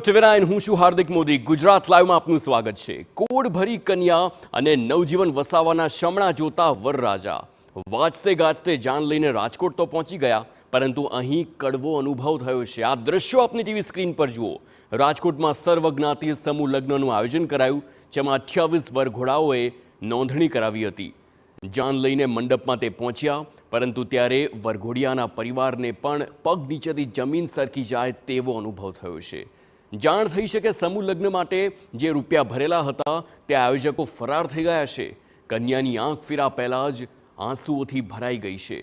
Welcome to ટીવી9 હું છું હાર્દિક મોદી। ગુજરાત લાઈવમાં આપનું સ્વાગત છે। કોડ ભરી કન્યા અને નવજીવન વસાવાના શમણા જોતા વરરાજા વાંચતે ગાજતે જાન લઈને રાજકોટ તો પહોંચી ગયા, પરંતુ અહીં કડવો અનુભવ થયો છે। આ દ્રશ્યો આપની ટીવી સ્ક્રીન પર જુઓ। રાજકોટમાં સર્વજ્ઞાતિ સમૂહ લગ્નનું આયોજન કરાયું, જેમાં 28 વરઘોડાઓએ નોંધણી કરાવી હતી। જાન લઈને મંડપમાં તે પહોંચ્યા, પરંતુ ત્યારે વરઘોડિયાના પરિવારને પણ પગ નીચેથી જમીન સરકી જાય તેવો અનુભવ થયો છે। જાણ થઈ છે કે સમૂહ લગ્ન માટે જે રૂપિયા ભરેલા હતા તે આયોજકો ફરાર થઈ ગયા છે। કન્યાની આંખ ફીરા પહેલા જ આંસુઓથી ભરાઈ ગઈ છે।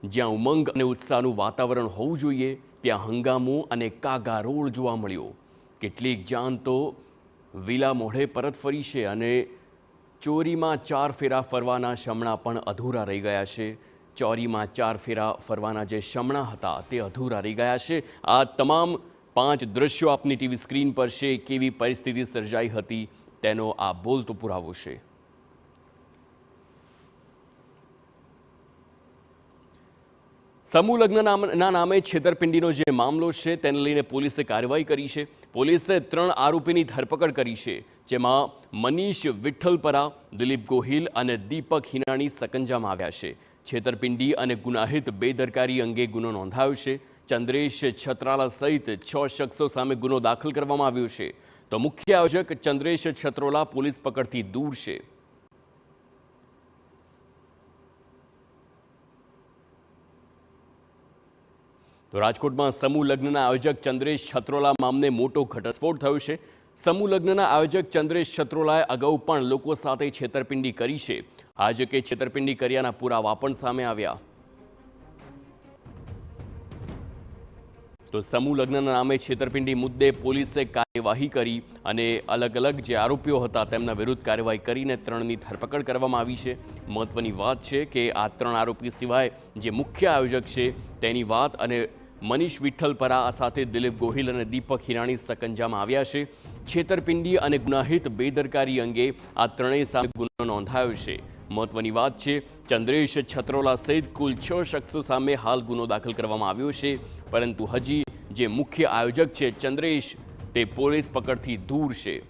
જ્યાં ઉમંગ અને ઉત્સાહનું વાતાવરણ હોવું જોઈએ ત્યાં હંગામો અને કાગારોળ જોવા મળ્યો। કેટલીક જાન તો વિલા મોઢે પરત ફરી છે અને ચોરીમાં 4 ફેરા ફરવાના શમણા પણ અધૂરા રહી ગયા છે। ચોરીમાં 4 ફેરા ફરવાના જે શમણા હતા તે અધૂરા રહી ગયા છે। આ તમામ 5 દ્રશ્યો આપની ટીવી સ્ક્રીન પર છે। કેવી પરિસ્થિતિ સર્જાઈ હતી તેનો આ બોલતો પુરાવો છે। સમૂહ લગ્નના નામે છેતરપિંડીનો જે મામલો છે તેને લઈને પોલીસે કાર્યવાહી કરી છે। પોલીસે 3 આરોપીની ધરપકડ કરી છે, જેમાં મનીષ વિઠ્ઠલપરા, દિલીપ ગોહિલ અને દીપક હિનાણી સકંજામાં આવ્યા છે। છેતરપિંડી અને ગુનાહિત બેદરકારી અંગે ગુનો નોંધાયો છે। ચંદ્રેશ છત્રાલા સહિત 6 શખ્સો સામે ગુનો દાખલ કરવામાં આવ્યો છે, તો મુખ્ય આયોજક ચંદ્રેશ છત્રોલા પોલીસ પકડથી દૂર છે। તો રાજકોટમાં સમૂહ લગ્નના આયોજક ચંદ્રેશ છત્રોલા મામલે મોટો ઘટસ્ફોટ થયો છે। સમૂહ લગ્નના આયોજક ચંદ્રેશ છત્રોલાએ અગાઉ પણ લોકો સાથે છેતરપિંડી કરી છે। આયોજકે છેતરપિંડી કર્યાના પુરાવા પણ સામે આવ્યા। તો સમૂહ લગ્નના નામે છેતરપિંડી મુદ્દે પોલીસે કાર્યવાહી કરી અને અલગ અલગ જે આરોપીઓ હતા તેમના વિરુદ્ધ કાર્યવાહી કરીને 3ની ધરપકડ કરવામાં આવી છે। મહત્વની વાત છે કે આ 3 આરોપી સિવાય જે મુખ્ય આયોજક છે તેની વાત અને મનીષ વિઠ્ઠલપરા સાથે દિલીપ ગોહિલ અને દીપક હિનાણી સકંજામાં આવ્યા છે। છેતરપિંડી અને ગુનાહિત બેદરકારી અંગે આ 3 સામે ગુનો નોંધાયો છે। મહત્વની વાત છે, ચંદ્રેશ છત્રોલા સહિત કુલ 6 શખ્સો સામે હાલ ગુનો દાખલ કરવામાં આવ્યો છે, પરંતુ હજી જે મુખ્ય આયોજક છે ચંદ્રેશ તે પોલીસ પકડથી દૂર છે।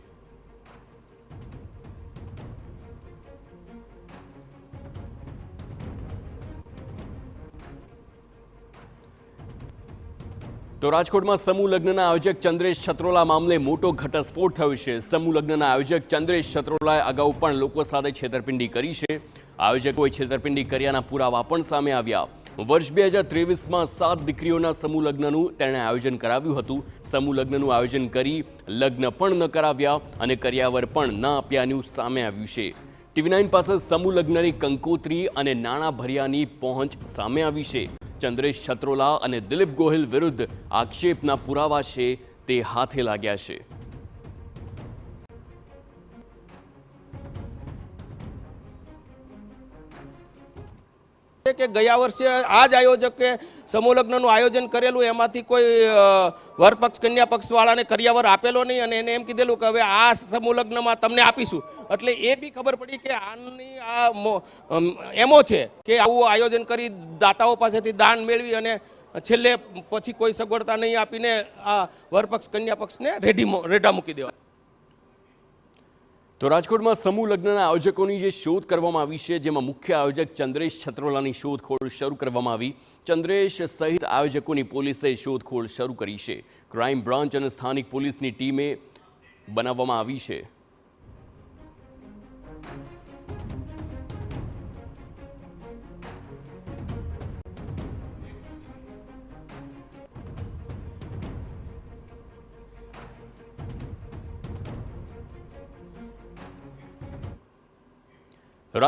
તો રાજકોટમાં સમૂહ લગ્નના આયોજક ચંદ્રેશ છત્રોલા મામલે મોટો ઘટસ્ફોટ થયો છે। સમૂહ લગ્નના આયોજક ચંદ્રેશ છત્રોલાએ અગાઉ પણ લોકો સાથે છેતરપિંડી કરી છે। આયોજકોએ છેતરપિંડી કર્યાના પુરાવા પણ સામે આવ્યા। વર્ષ 2023માં 7 દીકરીઓના સમૂહ લગ્નનું તેણે આયોજન કરાવ્યું હતું। સમૂહ લગ્નનું આયોજન કરી લગ્ન પણ ન કરાવ્યા અને કર્યાવર પણ ન આપ્યાનું સામે આવ્યું છે। ટીવી9 પાસે સમૂહ લગ્નની કંકોત્રી અને નાણાં ભર્યાની પહોંચ સામે આવી છે। ચંદ્રેશ છત્રોલા અને દિલીપ ગોહિલ વિરુદ્ધ આક્ષેપના પુરાવા છે તે હાથે લાગ્યા છે। કે ગયા વર્ષે આ જ આયોજકે સમૂહ લગ્નનું આયોજન કરેલું, એમાંથી કોઈ વરપક્ષ કન્યા પક્ષ વાળાને કર્યાવર આપેલો નહીં અને એને એમ કીધેલું કે હવે આ સમૂહ લગ્નમાં તમને આપીશું। એટલે એ બી ખબર પડી કે આની આ એમો છે કે આવું આયોજન કરી દાતાઓ પાસેથી દાન મેળવી અને છેલ્લે પછી કોઈ સગવડતા નહીં આપીને આ વરપક્ષ કન્યા પક્ષને રેઢા મૂકી દેવા। તો રાજકોટમાં સમૂહ લગ્નના આયોજકોની જે શોધ કરવામાં આવી છે, જેમાં મુખ્ય આયોજક ચંદ્રેશ છત્રોલાની શોધખોળ શરૂ કરવામાં આવી। ચંદ્રેશ સહિત આયોજકોની પોલીસે શોધખોળ શરૂ કરી છે। ક્રાઇમ બ્રાન્ચ અને સ્થાનિક પોલીસની ટીમે બનાવવામાં આવી છે।